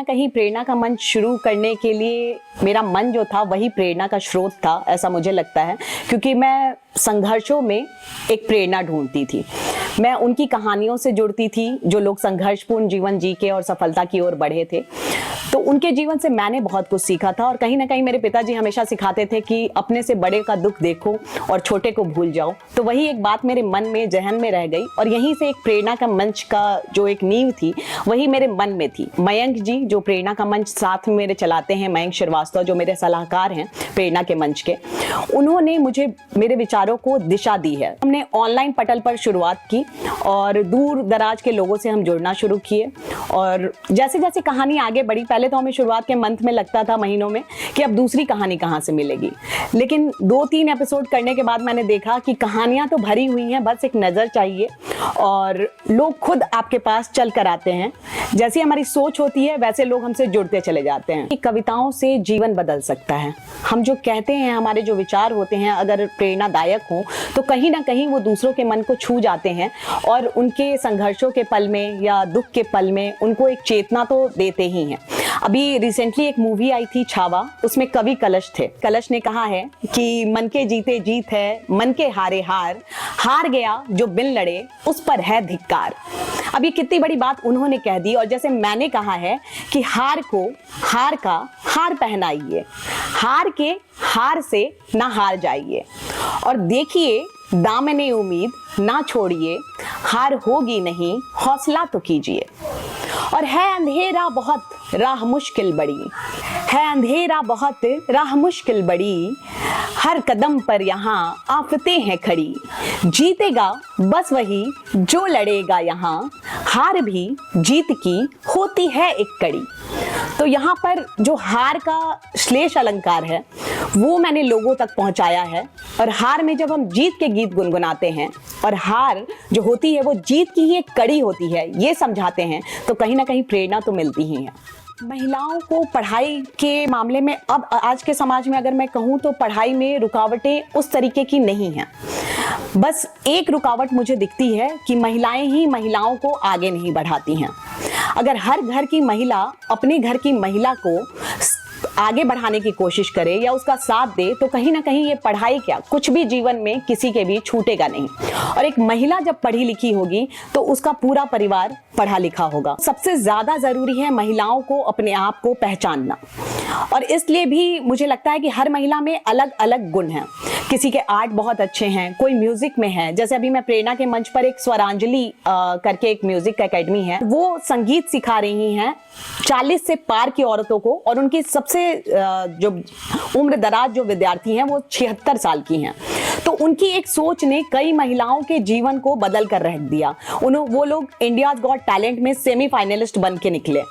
कहीं प्रेरणा का मंच शुरू करने के लिए मेरा मन जो था वही प्रेरणा का स्रोत था, ऐसा मुझे लगता है, क्योंकि मैं संघर्षों में एक प्रेरणा ढूंढती थी। मैं उनकी कहानियों से जुड़ती थी जो लोग संघर्षपूर्ण जीवन जी के और सफलता की ओर बढ़े थे। तो उनके जीवन से मैंने बहुत कुछ सीखा था। और कहीं ना कहीं मेरे पिताजी हमेशा सिखाते थे कि अपने से बड़े का दुख देखो और छोटे को भूल जाओ। तो वही एक बात मेरे मन में, जहन में रह गई और यहीं से एक प्रेरणा का मंच का जो एक नींव थी वही मेरे मन में थी। मयंक जी जो प्रेरणा का मंच साथ में मेरे चलाते हैं, मयंक श्रीवास्तव जो मेरे सलाहकार हैं प्रेरणा के मंच के, उन्होंने मुझे मेरे विचारों को दिशा दी है। हमने ऑनलाइन पटल पर शुरुआत की और दूर दराज के लोगों से हम जुड़ना शुरू किए। और जैसे जैसे कहानी आगे बढ़ी, पहले तो हमें शुरुआत के मंथ में लगता था, महीनों में, कि अब दूसरी कहानी कहाँ से मिलेगी। लेकिन 2-3 एपिसोड करने के बाद मैंने देखा कि कहानियां तो भरी हुई हैं, बस एक नज़र चाहिए और लोग खुद आपके पास चल कर आते हैं। जैसी हमारी सोच होती है वैसे लोग हमसे जुड़ते चले जाते हैं। कविताओं से जीवन बदल सकता है। हम जो कहते हैं, हमारे जो विचार होते हैं, अगर प्रेरणादायक हो तो कहीं ना कहीं वो दूसरों के मन को छू जाते हैं और उनके संघर्षों के पल में या दुख के पल में उनको एक चेतना तो देते ही हैं। अभी रिसेंटली एक मूवी आई थी छावा, उसमें कवि कलश थे। कलश ने कहा है कि मन के जीते जीत है, मन के हारे हार, हार गया जो बिन लड़े उस पर है धिक्कार। अब ये कितनी बड़ी बात उन्होंने कह दी। और जैसे मैंने कहा है कि हार को हार का हार पहनाइए, हार के हार से ना हार जाइए और देखिए दामने उम्मीद ना छोड़िए, हार होगी नहीं हौसला तो कीजिए। और है अंधेरा बहुत राह मुश्किल बड़ी, है अंधेरा बहुत राह मुश्किल बड़ी, हर कदम पर यहाँ आफतें हैं खड़ी, जीतेगा बस वही जो लड़ेगा यहाँ, हार भी जीत की होती है एक कड़ी। तो यहाँ पर जो हार का श्लेष अलंकार है वो मैंने लोगों तक पहुंचाया है। और हार में जब हम जीत के गीत गुनगुनाते हैं और हार जो होती है वो जीत की ही एक कड़ी होती है, ये समझाते हैं, तो कहीं ना कहीं प्रेरणा तो मिलती ही है। महिलाओं को पढ़ाई के मामले में अब आज के समाज में अगर मैं कहूँ तो पढ़ाई में रुकावटें उस तरीके की नहीं हैं। बस एक रुकावट मुझे दिखती है कि महिलाएं ही महिलाओं को आगे नहीं बढ़ाती हैं। अगर हर घर की महिला अपने घर की महिला को आगे बढ़ाने की कोशिश करे या उसका साथ दे तो कहीं ना कहीं ये पढ़ाई क्या, कुछ भी जीवन में किसी के भी छूटेगा नहीं। और एक महिला जब पढ़ी लिखी होगी तो उसका पूरा परिवार पढ़ा लिखा होगा। सबसे ज्यादा जरूरी है महिलाओं को अपने आप को पहचानना। और इसलिए भी मुझे लगता है कि हर महिला में अलग अलग गुण हैं। किसी के आर्ट बहुत अच्छे हैं, कोई म्यूजिक में है। जैसे अभी मैं प्रेरणा के मंच पर एक स्वरांजलि करके एक म्यूजिक एकेडमी है, वो संगीत सिखा रही हैं 40 से पार की औरतों को। और उनकी सबसे जो उम्र दराज जो विद्यार्थी हैं वो 76 साल की हैं। तो उनकी एक सोच ने कई महिलाओं के जीवन को बदल कर रख दिया। वो लोग इंडियाज गॉट टैलेंट में सेमीफाइनलिस्ट बन के निकले।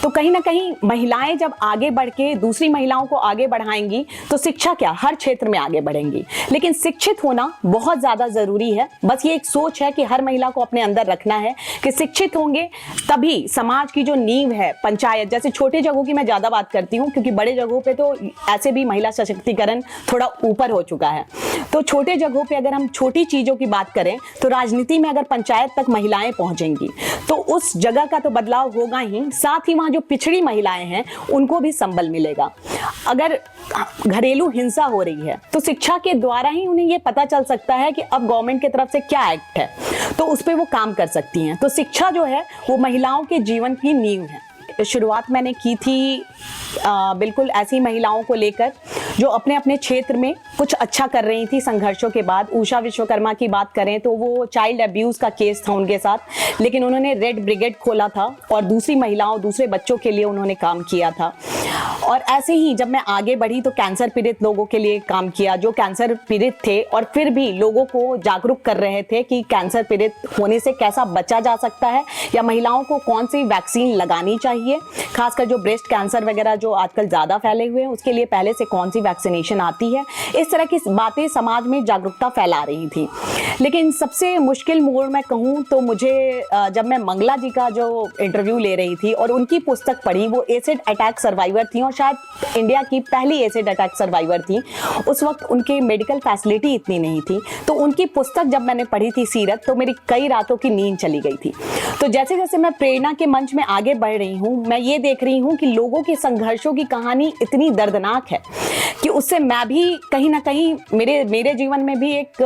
तो कहीं ना कहीं महिलाएं जब आगे बढ़ के दूसरी महिलाओं को आगे बढ़ाएंगी तो शिक्षा क्या, हर क्षेत्र में आगे बढ़ेंगी। लेकिन शिक्षित होना बहुत ज्यादा जरूरी है। बस ये एक सोच है कि हर महिला को अपने अंदर रखना है कि शिक्षित होंगे तभी समाज की जो नींव है, पंचायत जैसे छोटे जगहों की मैं ज्यादा बात करती हूँ क्योंकि बड़े जगहों पे तो ऐसे भी महिला सशक्तिकरण थोड़ा ऊपर हो चुका है। तो छोटे जगहों पे अगर हम छोटी चीजों की बात करें तो राजनीति में अगर पंचायत तक महिलाएं पहुंचेंगी तो उस जगह का तो बदलाव होगा ही, साथ ही वहां जो पिछड़ी महिलाएं हैं उनको भी संबल मिलेगा। अगर घरेलू हिंसा हो रही है तो शिक्षा के द्वारा ही उन्हें ये पता चल सकता है कि अब गवर्नमेंट की तरफ से क्या एक्ट है, तो उस पर वो काम कर सकती हैं। तो शिक्षा जो है वो महिलाओं के जीवन की नींव है। शुरुआत मैंने की थी बिल्कुल ऐसी महिलाओं को लेकर जो अपने अपने क्षेत्र में कुछ अच्छा कर रही थी संघर्षों के बाद। उषा विश्वकर्मा की बात करें तो वो चाइल्ड अब्यूज का केस था उनके साथ, लेकिन उन्होंने रेड ब्रिगेड खोला था और दूसरी महिलाओं, दूसरे बच्चों के लिए उन्होंने काम किया था। और ऐसे ही जब मैं आगे बढ़ी तो कैंसर पीड़ित लोगों के लिए काम किया जो कैंसर पीड़ित थे और फिर भी लोगों को जागरूक कर रहे थे कि कैंसर पीड़ित होने से कैसा बचा जा सकता है या महिलाओं को कौन सी वैक्सीन लगानी चाहिए, खासकर जो ब्रेस्ट कैंसर वगैरह जो आजकल ज्यादा फैले हुए हैं उसके लिए पहले से कौन सी वैक्सीनेशन आती है। इस तरह की बातें समाज में जागरूकता फैला रही थी। लेकिन सबसे मुश्किल मोड़ मैं कहूँ तो मुझे जब मैं मंगला जी का जो इंटरव्यू ले रही थी और उनकी पुस्तक पढ़ी, वो एसिड अटैक सर्वाइवर थी और शायद इंडिया की पहली एसिड अटैक सर्वाइवर थी। उस वक्त उनके मेडिकल फैसिलिटी इतनी नहीं थी, तो उनकी पुस्तक जब मैंने पढ़ी थी सीरत, तो मेरी कई रातों की नींद चली गई थी। तो जैसे जैसे मैं प्रेरणा के मंच में आगे बढ़ रही हूँ, मैं ये देख रही हूँ कि लोगों के संघर्षों की कहानी इतनी दर्दनाक है कि उससे मैं भी कहीं ना कहीं मेरे जीवन में भी एक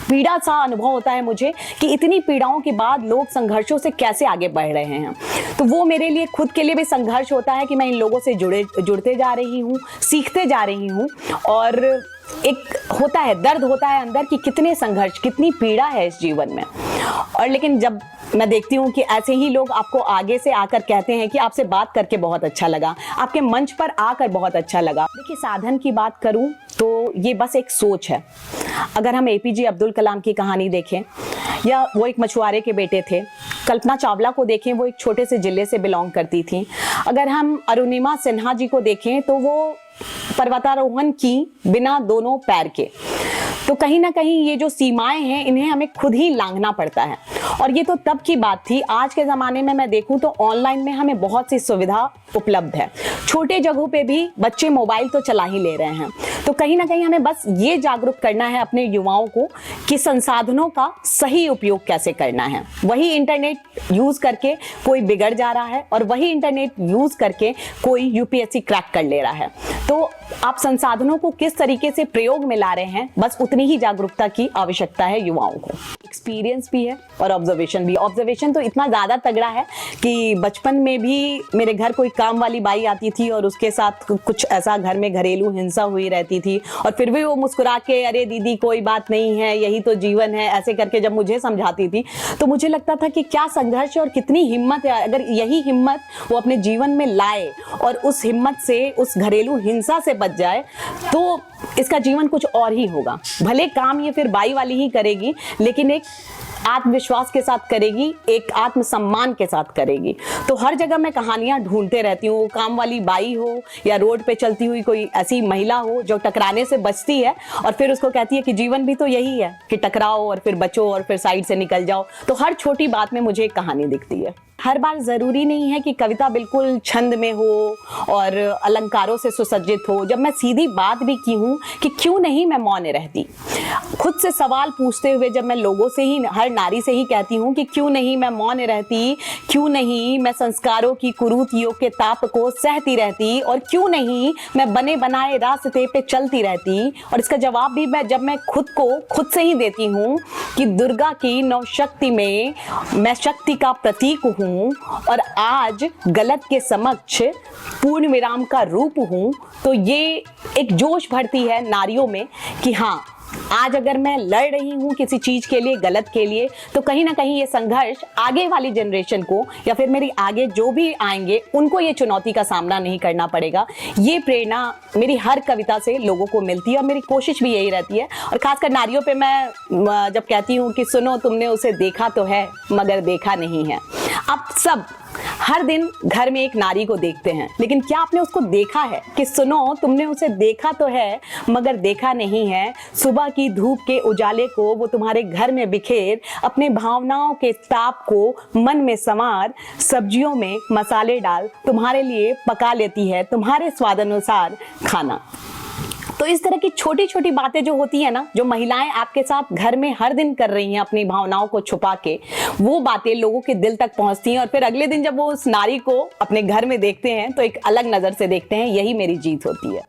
पीड़ा सा अनुभव होता है मुझे कि इतनी पीड़ाओं के बाद लोग संघर्षों से कैसे आगे बढ़ रहे हैं। तो वो मेरे लिए खुद के लिए भी संघर्ष होता है कि मैं इन लोगों से जुड़ते जा रही हूँ, सीखते जा रही हूँ, और एक होता है, दर्द होता है अंदर कि कितने संघर्ष, कितनी पीड़ा है इस जीवन में। और लेकिन जब मैं देखती हूँ कि ऐसे ही लोग आपको आगे से आकर कहते हैं कि आपसे बात करके बहुत अच्छा लगा, आपके मंच पर आकर बहुत अच्छा लगा। देखिए, साधन की बात करूँ तो ये बस एक सोच है। अगर हम एपीजे अब्दुल कलाम की कहानी देखें, या वो एक मछुआरे के बेटे थे। कल्पना चावला को देखें, वो एक छोटे से जिले से बिलोंग करती थी। अगर हम अरुणिमा सिन्हा जी को देखें तो वो पर्वतारोहण की बिना दोनों पैर के। तो कहीं ना कहीं ये जो सीमाएं हैं, इन्हें हमें खुद ही लांघना पड़ता है। और ये तो तब की बात थी। आज के ज़माने में मैं देखूं तो ऑनलाइन में हमें बहुत सी सुविधा उपलब्ध है। छोटे जगहों पे भी बच्चे मोबाइल तो चला ही ले रहे हैं। तो कहीं ना कहीं हमें बस ये जागरूक करना है अपने युवाओं को कि संसाधनों का सही उपयोग कैसे करना है। वही इंटरनेट यूज़ करके कोई बिगड़ जा रहा है और वही इंटरनेट यूज़ करके कोई यूपीएससी क्रैक कर ले रहा है। तो आप संसाधनों को किस तरीके से प्रयोग में ला रहे हैं, बस उतनी ही जागरूकता की आवश्यकता है युवाओं को। एक्सपीरियंस भी है और ऑब्जर्वेशन भी। ऑब्जर्वेशन तो इतना ज़्यादा तगड़ा है कि बचपन में भी मेरे घर कोई काम वाली बाई आती थी और उसके साथ कुछ ऐसा घर में घरेलू हिंसा हुई रहती थी, और फिर भी वो मुस्कुरा के, अरे दीदी कोई बात नहीं है, यही तो जीवन है, ऐसे करके जब मुझे समझाती थी तो मुझे लगता था कि क्या संघर्ष और कितनी हिम्मत है। अगर यही हिम्मत वो अपने जीवन में लाए और उस हिम्मत से, उस घरेलू हिंसा से बच जाए, तो इसका जीवन कुछ और ही होगा। भले काम ये फिर बाई वाली ही करेगी, लेकिन एक आत्मविश्वास के साथ करेगी, एक आत्मसम्मान के साथ करेगी। तो हर जगह मैं कहानियां ढूंढते रहती हूँ, काम वाली बाई हो या रोड पे चलती हुई कोई ऐसी महिला हो जो टकराने से बचती है और फिर उसको कहती है कि जीवन भी तो यही है कि टकराओ और फिर बचो और फिर साइड से निकल जाओ। तो हर छोटी बात में मुझे एक कहानी दिखती है। हर बार ज़रूरी नहीं है कि कविता बिल्कुल छंद में हो और अलंकारों से सुसज्जित हो। जब मैं सीधी बात भी की हूँ कि क्यों नहीं मैं मौन रहती, खुद से सवाल पूछते हुए जब मैं लोगों से ही, हर नारी से ही कहती हूँ कि क्यों नहीं मैं मौन रहती, क्यों नहीं मैं संस्कारों की कुरीतियों के ताप को सहती रहती, और क्यों नहीं मैं बने बनाए रास्ते पे चलती रहती। और इसका जवाब भी जब मैं खुद को खुद से ही देती हूँ कि दुर्गा की नवशक्ति में मैं शक्ति का प्रतीक हूँ और आज गलत के समक्ष पूर्ण विराम का रूप हूं। तो ये एक जोश भरती है नारियों में कि हाँ, आज अगर मैं लड़ रही हूं किसी चीज के लिए, गलत के लिए, तो कहीं ना कहीं ये संघर्ष आगे वाली जनरेशन को या फिर मेरी आगे जो भी आएंगे उनको ये चुनौती का सामना नहीं करना पड़ेगा। ये प्रेरणा मेरी हर कविता से लोगों को मिलती है और मेरी कोशिश भी यही रहती है। और खासकर नारियों पे मैं जब कहती हूँ कि सुनो तुमने उसे देखा तो है मगर देखा नहीं है। आप सब हर दिन घर में एक नारी को देखते हैं, लेकिन क्या आपने उसको देखा है? कि सुनो तुमने उसे देखा तो है मगर देखा नहीं है। सुबह की धूप के उजाले को वो तुम्हारे घर में बिखेर, अपने भावनाओं के ताप को मन में संवार, सब्जियों में मसाले डाल तुम्हारे लिए पका लेती है तुम्हारे स्वादानुसार खाना। तो इस तरह की छोटी छोटी बातें जो होती है ना, जो महिलाएं आपके साथ घर में हर दिन कर रही हैं अपनी भावनाओं को छुपा के, वो बातें लोगों के दिल तक पहुंचती हैं और फिर अगले दिन जब वो उस नारी को अपने घर में देखते हैं तो एक अलग नजर से देखते हैं। यही मेरी जीत होती है।